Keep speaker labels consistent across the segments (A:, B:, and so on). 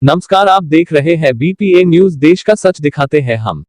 A: नमस्कार, आप देख रहे हैं बीपीए न्यूज। देश का सच दिखाते हैं हम।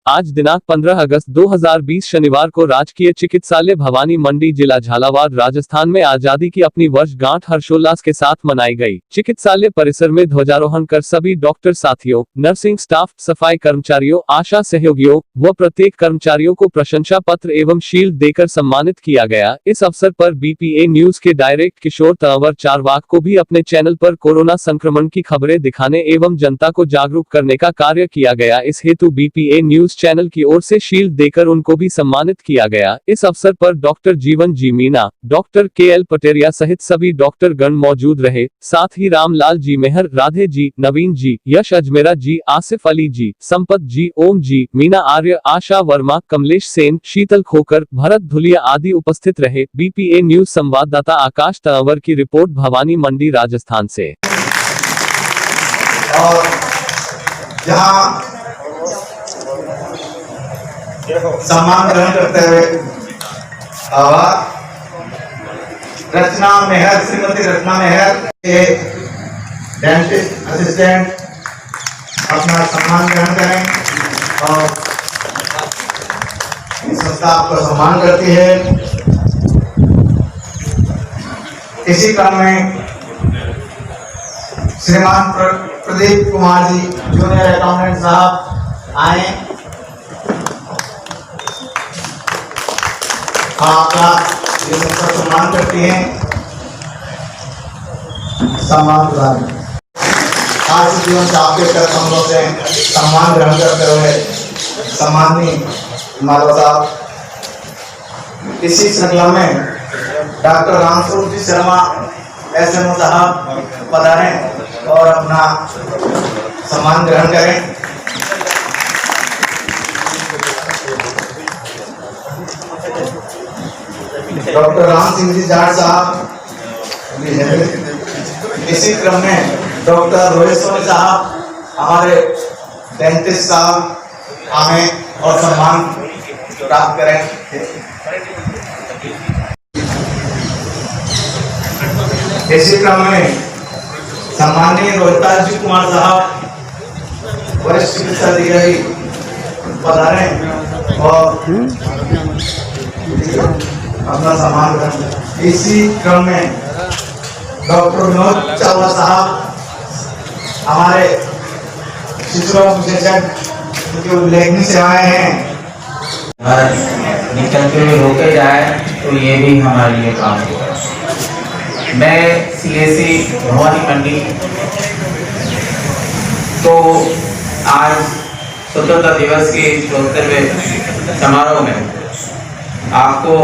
A: आज दिनांक 15 अगस्त 2020 शनिवार को राजकीय चिकित्सालय भवानी मंडी, जिला झालावाड़, राजस्थान में आजादी की अपनी वर्षगांठ हर्षोल्लास के साथ मनाई गई। चिकित्सालय परिसर में ध्वजारोहण कर सभी डॉक्टर साथियों, नर्सिंग स्टाफ, सफाई कर्मचारियों, आशा सहयोगियों व प्रत्येक कर्मचारियों को प्रशंसा पत्र एवं शील्ड देकर सम्मानित किया गया। इस अवसर पर बीपीए न्यूज के डायरेक्टर किशोर तंवर चारवाक को भी अपने चैनल पर कोरोना संक्रमण की खबरें दिखाने एवं जनता को जागरूक करने का कार्य किया गया। इस हेतु बीपीए न्यूज चैनल की ओर से शील्ड देकर उनको भी सम्मानित किया गया। इस अवसर पर डॉक्टर जीवन जी मीना, डॉक्टर केएल पटेरिया सहित सभी डॉक्टर गण मौजूद रहे। साथ ही रामलाल जी मेहर, राधे जी, नवीन जी, यश अजमेरा जी, आसिफ अली जी, संपत जी, ओम जी, मीना आर्य, आशा वर्मा, कमलेश सेन, शीतल खोकर, भरत धुलिया आदि उपस्थित रहे। बीपीए न्यूज संवाददाता आकाश तंवर की रिपोर्ट, भवानी मंडी, राजस्थान से।
B: और जहां सम्मान ग्रहण करते हुए रचना मेहर, श्रीमती रचना मेहर के डेंटिस्ट असिस्टेंट अपना सम्मान ग्रहण करें और इस संस्था आपका सम्मान करती है। इसी क्रम में श्रीमान प्रदीप कुमार जी, जूनियर अकाउंटेंट साहब आए। आपका ये संस्था सम्मान करती है। सम्मान प्रदान आज जीवन से आपके कर कमलों से सम्मान ग्रहण करते हुए सम्माननीय माधव साहब। इसी श्रृंखला में डॉक्टर रामस्वरूप जी शर्मा SMO साहब पधारें और अपना सम्मान ग्रहण करें। डॉक्टर राम सिंह जी जाट साहब भी हैं। इसी क्रम में डॉक्टर रोहित सोनी साहब, हमारे डेंटिस्ट साहब, हमें और सम्मान प्राप्त करें। इसी क्रम में सम्माननीय रोहिताज जी कुमार साहब, वरिष्ठ चिकित्सा अधिकारी पधारें और अपना सम्मान करें। इसी क्रम में डॉक्टर विनोद चावला साहब, हमारे शिशु विशेषज्ञ, जो उल्लेखनीय सेवाएं हैं,
C: निकलते हुए रोके जाए तो ये भी हमारे लिए काम होगा। मैं CSC भवानी मंडी तो आज स्वतंत्रता दिवस के 74वें समारोह में आपको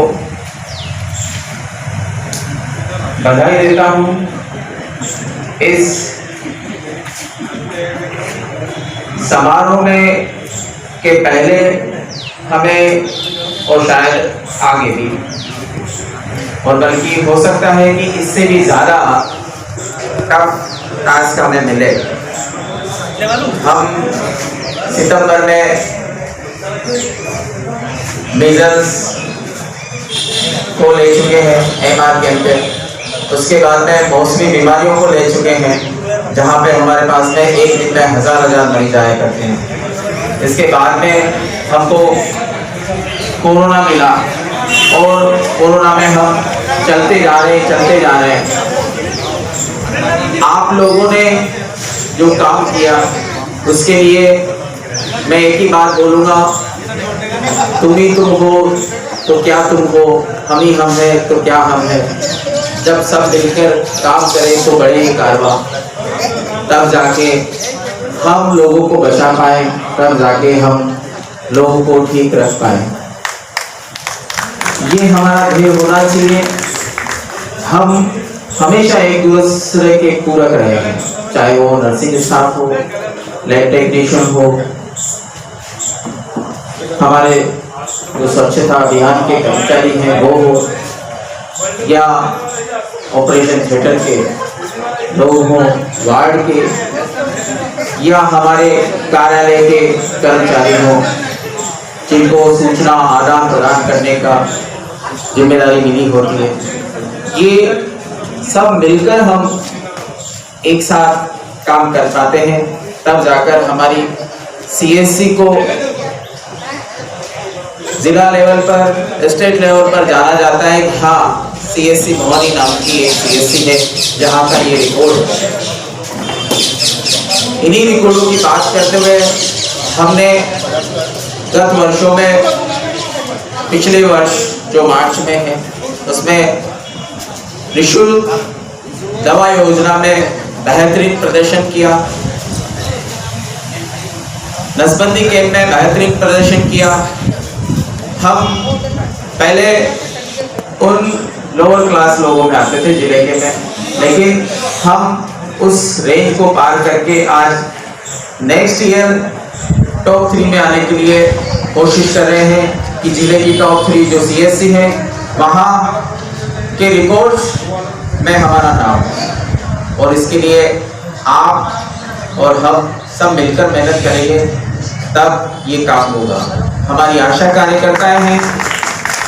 C: बधाई देता हूँ। इस समारोह में के पहले हमें और शायद आगे भी, और बल्कि हो सकता है कि इससे भी ज़्यादा टफ टास्क हमें मिले। हम सितंबर में मीजल्स को ले चुके हैं MR कैंप पे, उसके बाद में मौसमी बीमारियों को ले चुके हैं, जहाँ पे हमारे पास में एक दिन में हजार मरीज आया करते हैं। इसके बाद में हमको कोरोना मिला और कोरोना में हम चलते जा रहे हैं। आप लोगों ने जो काम किया उसके लिए मैं एक ही बात बोलूँगा, तुम ही तुम हो तो क्या तुम हो, हम ही हम है तो क्या हम है। जब सब मिलकर काम करें तो बड़े ही कारवा, तब जाके हम लोगों को बचा पाए, तब जाके हम लोगों को ठीक रख पाए। ये हमारा ध्येय होना चाहिए। हम हमेशा एक दूसरे के पूरक रहेंगे, चाहे वो नर्सिंग स्टाफ हो, लैब टेक्नीशियन हो, हमारे जो स्वच्छता अभियान के कर्मचारी हैं वो हो, या ऑपरेशन थिएटर के लोग हों, वार्ड के, या हमारे कार्यालय के कर्मचारी हों, जिनको सूचना आदान प्रदान करने का जिम्मेदारी मिली होती है। ये सब मिलकर हम एक साथ काम कर पाते हैं, तब जाकर हमारी सीएससी को जिला लेवल पर, स्टेट लेवल पर जाना जाता है कि हाँ सीएससी भवानी नाम की एक सीएससी है जहाँ का ये रिकॉर्ड है। इन्हीं रिकॉर्डों की बात करते हुए हमने गत वर्षों में, पिछले वर्ष जो मार्च में है उसमें निःशुल्क दवा योजना में बेहतरीन प्रदर्शन किया, नसबंदी कैंप में बेहतरीन प्रदर्शन किया। हम पहले उन लोअर क्लास लोगों में आते थे जिले के में, लेकिन हम उस रेंज को पार करके आज नेक्स्ट ईयर टॉप 3 में आने के लिए कोशिश कर रहे हैं कि जिले की टॉप 3 जो सीएससी है वहाँ के रिकॉर्ड्स में हमारा नाम है। और इसके लिए आप और हम सब मिलकर मेहनत करेंगे तब ये काम होगा। हमारी आशा कार्यकर्ताएं हैं,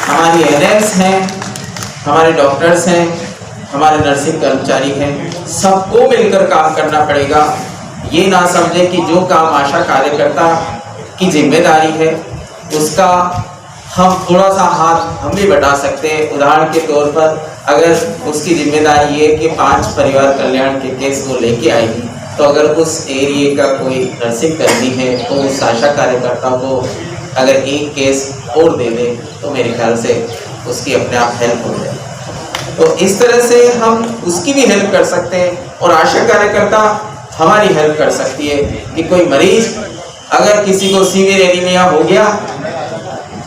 C: हमारी एनएम्स हैं, हमारे डॉक्टर्स हैं, हमारे नर्सिंग कर्मचारी हैं, सबको मिलकर काम करना पड़ेगा। ये ना समझे कि जो काम आशा कार्यकर्ता की जिम्मेदारी है उसका हम थोड़ा सा हाथ हम भी बढ़ा सकते हैं। उदाहरण के तौर पर अगर उसकी जिम्मेदारी ये कि 5 परिवार कल्याण के केस वो लेके आएगी, तो अगर उस एरिया का कोई नर्सिंग कर्मी है तो उस आशा कार्यकर्ता को अगर एक केस और दे दे तो मेरे ख्याल से उसकी अपने आप हेल्प हो जाए। तो इस तरह से हम उसकी भी हेल्प कर सकते हैं और आशा कार्यकर्ता हमारी हेल्प कर सकती है कि कोई मरीज अगर किसी को सीवियर एनीमिया हो गया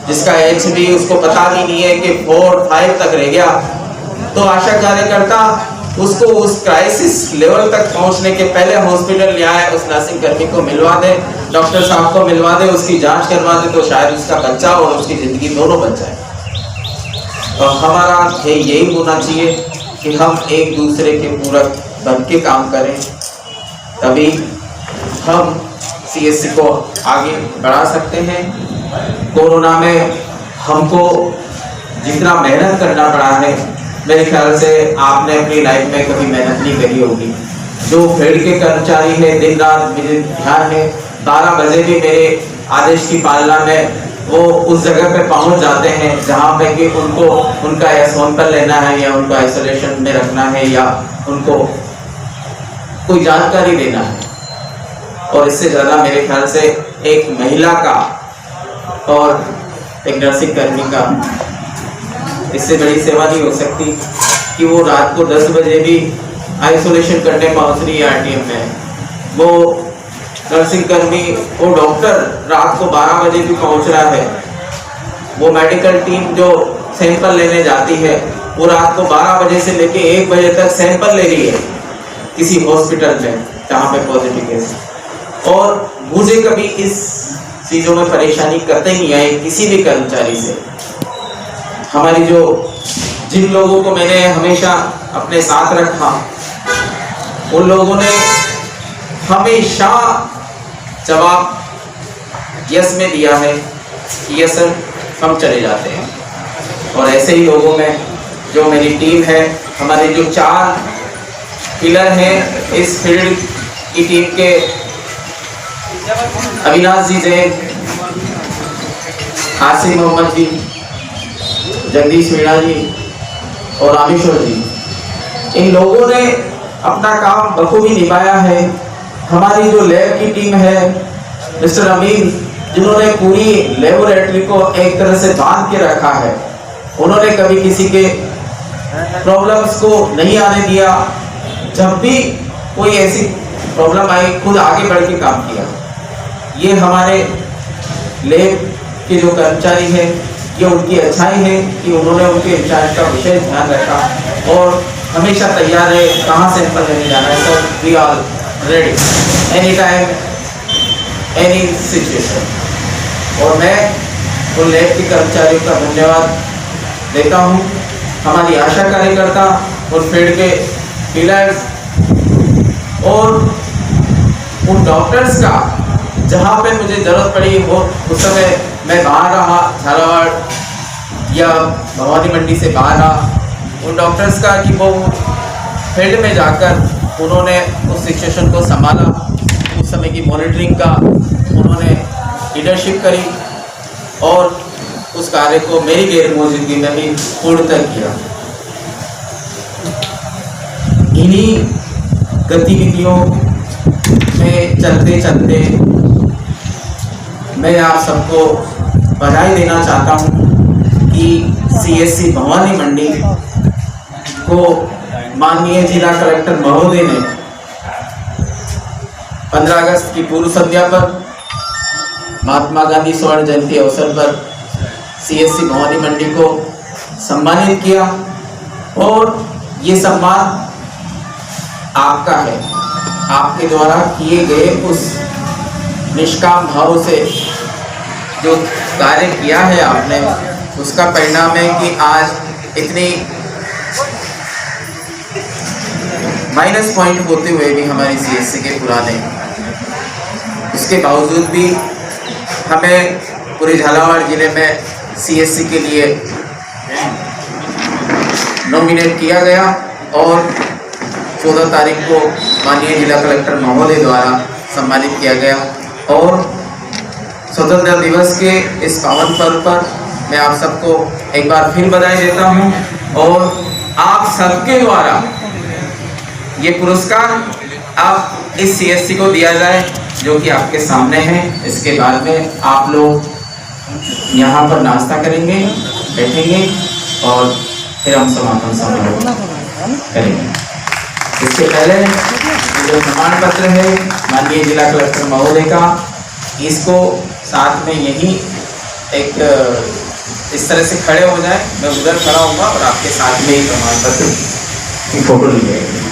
C: जिसका HB उसको पता भी नहीं है कि 4-5 तक रह गया, तो आशा कार्यकर्ता उसको उस क्राइसिस लेवल तक पहुंचने के पहले हॉस्पिटल ले आए, उस नर्सिंग कर्मी को मिलवा दे, डॉक्टर साहब को मिलवा दे, उसकी जांच करवा दे, तो शायद उसका बच्चा और उसकी जिंदगी दोनों बच जाए। तो हमारा यही होना चाहिए कि हम एक दूसरे के पूरक बन के काम करें, तभी हम सीएससी को आगे बढ़ा सकते हैं। कोरोना में हमको जितना मेहनत करना पड़ा है, मेरे ख्याल से आपने अपनी लाइफ में कभी मेहनत नहीं करी होगी। जो फील्ड के कर्मचारी हैं, दिन रात मुझे ध्यान है 12 बजे भी मेरे आदेश की पालना में वो उस जगह पे पहुंच जाते हैं जहाँ पे कि उनको उनका या सैंपल लेना है या उनको आइसोलेशन में रखना है या उनको कोई जानकारी देना है। और इससे ज़्यादा मेरे ख्याल से एक महिला का और एक नर्सिंग कर्मी का इससे बड़ी सेवा नहीं हो सकती कि वो रात को 10 बजे भी आइसोलेशन करने पहुंच रही है आरटीएम में। वो नर्सिंग कर्मी, वो डॉक्टर रात को 12 बजे भी पहुंच रहा है। वो मेडिकल टीम जो सैंपल लेने जाती है वो रात को 12 बजे से लेके 1 बजे तक सैंपल ले रही है किसी हॉस्पिटल में जहाँ पे पॉजिटिव केस। और मुझे कभी इस चीज़ों में परेशानी करते ही नहीं आई किसी भी कर्मचारी से। हमारी जो जिन लोगों को मैंने हमेशा अपने साथ रखा उन लोगों ने हमेशा जवाब यस में दिया है कि यस सर हम चले जाते हैं। और ऐसे ही लोगों में जो मेरी टीम है, हमारे जो 4 पिलर हैं इस फील्ड की टीम के, अविनाश जी जैन, आसिम मोहम्मद जी, जगदीश मीणा जी और रामेश्वर जी, इन लोगों ने अपना काम बखूबी निभाया है। हमारी जो लैब की टीम है, मिस्टर अमीन, जिन्होंने पूरी लेबोरेटरी को एक तरह से बांध के रखा है, उन्होंने कभी किसी के प्रॉब्लम्स को नहीं आने दिया। जब भी कोई ऐसी प्रॉब्लम आई खुद आगे बढ़ के काम किया। ये हमारे लैब के जो कर्मचारी हैं, ये उनकी अच्छाई है कि उन्होंने उनके इंचार्ज का विशेष ध्यान रखा और हमेशा तैयार है कहाँ सैंपल लेने जाना है। Sir we are ready any time any situation. और मैं उन लैब के कर्मचारियों का धन्यवाद देता हूँ। हमारी आशा कार्यकर्ता और फील्ड के पिलर्स और उन डॉक्टर्स का जहाँ पे मुझे ज़रूरत पड़ी वो उस समय मैं बाहर रहा, झालावाड़ या भवानी मंडी से बाहर रहा, उन डॉक्टर्स का कि वो फील्ड में जाकर उन्होंने उस सिचुएशन को संभाला, उस समय की मॉनिटरिंग का उन्होंने लीडरशिप करी और उस कार्य को मेरी गैर मौजूदगी में भी पूर्णतः किया। इन्हीं गतिविधियों में चलते चलते मैं आप सबको बधाई देना चाहता हूँ कि CSC भवानी मंडी को माननीय जिला कलेक्टर महोदय ने 15 अगस्त की पूर्व संध्या पर महात्मा गांधी स्वर्ण जयंती अवसर पर CSC भवानी मंडी को सम्मानित किया और ये सम्मान आपका है। आपके द्वारा किए गए उस निष्काम भाव से जो कार्य किया है आपने, उसका परिणाम है कि आज इतनी माइनस पॉइंट होते हुए भी हमारी CSC के पुराने, उसके बावजूद भी हमें पूरे झालावाड़ जिले में CSC के लिए नॉमिनेट किया गया और 14 तारीख को माननीय जिला कलेक्टर महोदय द्वारा सम्मानित किया गया। और स्वतंत्रता दिवस के इस पावन पर्व पर मैं आप सबको एक बार फिर बधाई देता हूं और आप सबके द्वारा ये पुरस्कार आप इस CSC को दिया जाए जो कि आपके सामने है। इसके बाद में आप लोग यहाँ पर नाश्ता करेंगे, बैठेंगे और फिर हम समापन समारोह करेंगे। इसके पहले जो प्रमाण पत्र है माननीय जिला कलेक्टर महोदय का, इसको साथ में यही एक इस तरह से खड़े हो जाए, मैं उधर खड़ा होऊंगा और आपके साथ में ही प्रमाण पत्र की फोटो ली जाएगी।